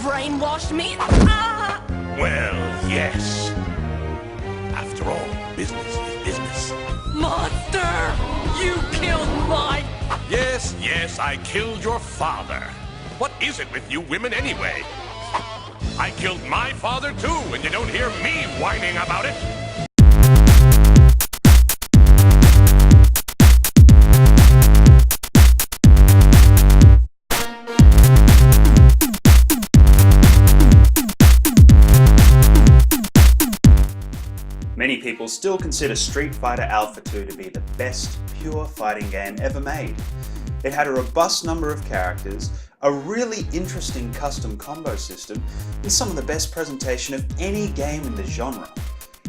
brainwashed me? Ah! Well, yes. After all, business is business. Monster! You killed my... Yes, I killed your father. What is it with you women anyway? I killed my father too, and you don't hear me whining about it. Many people still consider Street Fighter Alpha 2 to be the best pure fighting game ever made. It had a robust number of characters, a really interesting custom combo system, and some of the best presentation of any game in the genre.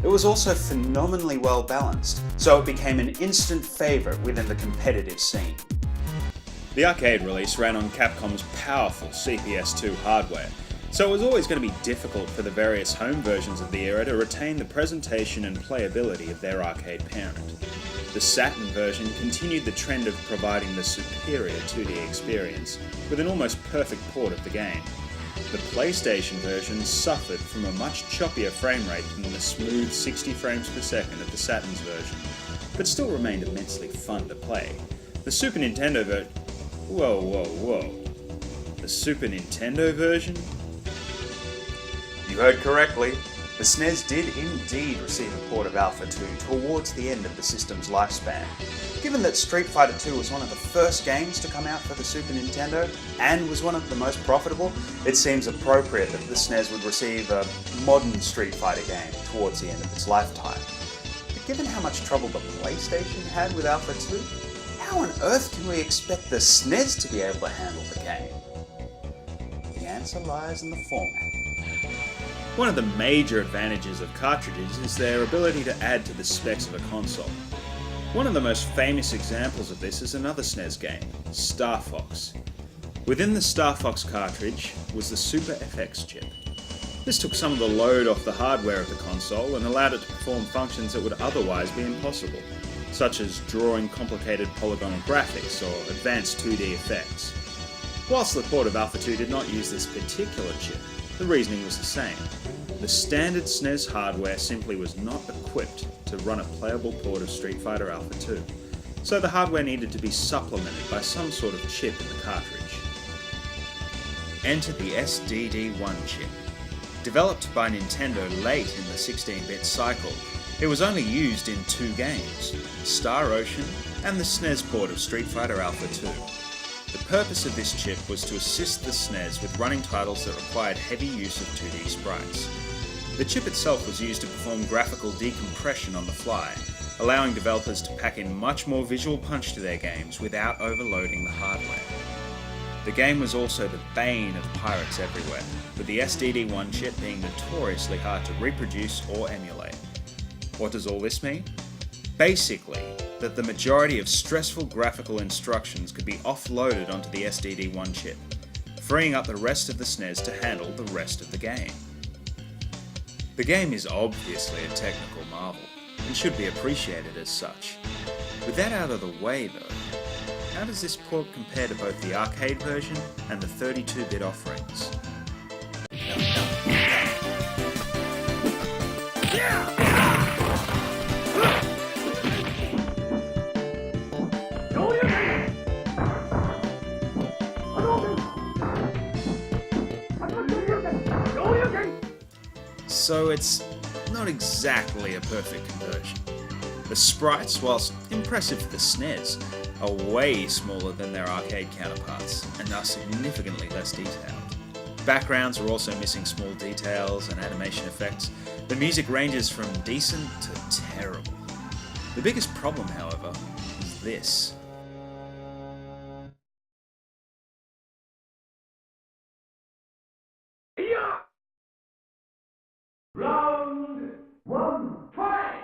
It was also phenomenally well balanced, so it became an instant favourite within the competitive scene. The arcade release ran on Capcom's powerful CPS2 hardware, so it was always going to be difficult for the various home versions of the era to retain the presentation and playability of their arcade parent. The Saturn version continued the trend of providing the superior 2D experience, with an almost perfect port of the game. The PlayStation version suffered from a much choppier frame rate than the smooth 60 frames per second of the Saturn's version, but still remained immensely fun to play. The Super Nintendo version... Whoa. The Super Nintendo version? You heard correctly. The SNES did indeed receive a port of Alpha 2 towards the end of the system's lifespan. Given that Street Fighter II was one of the first games to come out for the Super Nintendo, and was one of the most profitable, it seems appropriate that the SNES would receive a modern Street Fighter game towards the end of its lifetime. But given how much trouble the PlayStation had with Alpha 2, how on earth can we expect the SNES to be able to handle the game? The answer lies in the format. One of the major advantages of cartridges is their ability to add to the specs of a console. One of the most famous examples of this is another SNES game, Star Fox. Within the Star Fox cartridge was the Super FX chip. This took some of the load off the hardware of the console and allowed it to perform functions that would otherwise be impossible, such as drawing complicated polygonal graphics or advanced 2D effects. Whilst the port of Alpha 2 did not use this particular chip, the reasoning was the same. The standard SNES hardware simply was not equipped to run a playable port of Street Fighter Alpha 2, so the hardware needed to be supplemented by some sort of chip in the cartridge. Enter the SDD1 chip. Developed by Nintendo late in the 16-bit cycle, it was only used in two games, Star Ocean and the SNES port of Street Fighter Alpha 2. The purpose of this chip was to assist the SNES with running titles that required heavy use of 2D sprites. The chip itself was used to perform graphical decompression on the fly, allowing developers to pack in much more visual punch to their games without overloading the hardware. The game was also the bane of pirates everywhere, with the SDD1 chip being notoriously hard to reproduce or emulate. What does all this mean? Basically, that the majority of stressful graphical instructions could be offloaded onto the SDD1 chip, freeing up the rest of the SNES to handle the rest of the game. The game is obviously a technical marvel, and should be appreciated as such. With that out of the way though, how does this port compare to both the arcade version and the 32-bit offerings? So it's not exactly a perfect conversion. The sprites, whilst impressive for the SNES, are way smaller than their arcade counterparts and are significantly less detailed. Backgrounds are also missing small details and animation effects. The music ranges from decent to terrible. The biggest problem, however, is this. Round one, fight!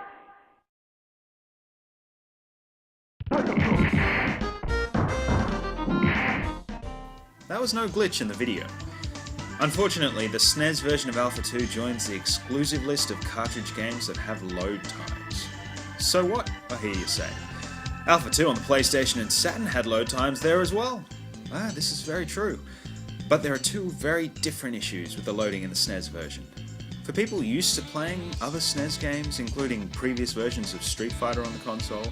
That was no glitch in the video. Unfortunately, the SNES version of Alpha 2 joins the exclusive list of cartridge games that have load times. So what? I hear you say. Alpha 2 on the PlayStation and Saturn had load times there as well. This is very true. But there are two very different issues with the loading in the Snes version. For people used to playing other Snes games, including previous versions of Street Fighter on the console,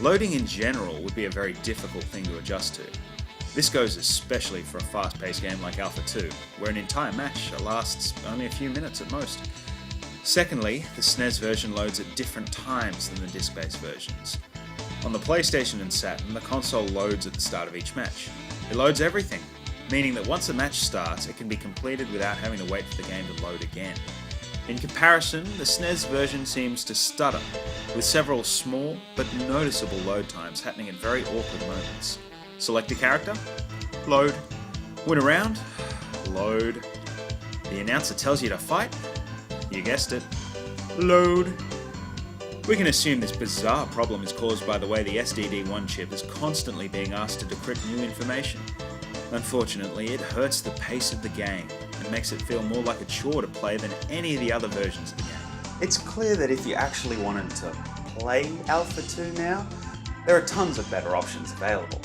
loading in general would be a very difficult thing to adjust to. This goes especially for a fast-paced game like Alpha 2, where an entire match lasts only a few minutes at most. Secondly, the Snes version loads at different times than the disc-based versions. On the PlayStation and Saturn, the console loads at the start of each match. It loads everything, meaning that once a match starts, it can be completed without having to wait for the game to load again. In comparison, the Snes version seems to stutter, with several small but noticeable load times happening at very awkward moments. Select a character? Load. Win a round? Load. The announcer tells you to fight? You guessed it. Load. We can assume this bizarre problem is caused by the way the SDD1 chip is constantly being asked to decrypt new information. Unfortunately, it hurts the pace of the game and makes it feel more like a chore to play than any of the other versions of the game. It's clear that if you actually wanted to play Alpha 2 now, there are tons of better options available.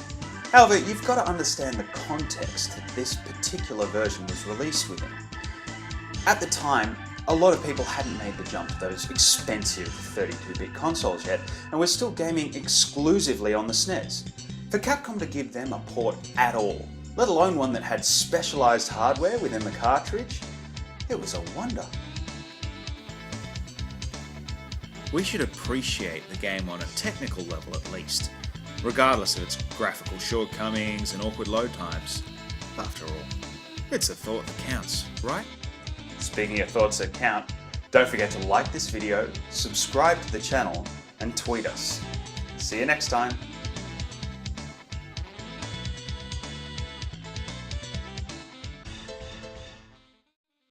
However, you've got to understand the context that this particular version was released within. At the time, a lot of people hadn't made the jump to those expensive 32-bit consoles yet, and were still gaming exclusively on the SNES. For Capcom to give them a port at all, let alone one that had specialised hardware within the cartridge, it was a wonder. We should appreciate the game on a technical level at least, regardless of its graphical shortcomings and awkward load times. After all, it's a thought that counts, right? Speaking of thoughts that count, don't forget to like this video, subscribe to the channel, and tweet us. See you next time.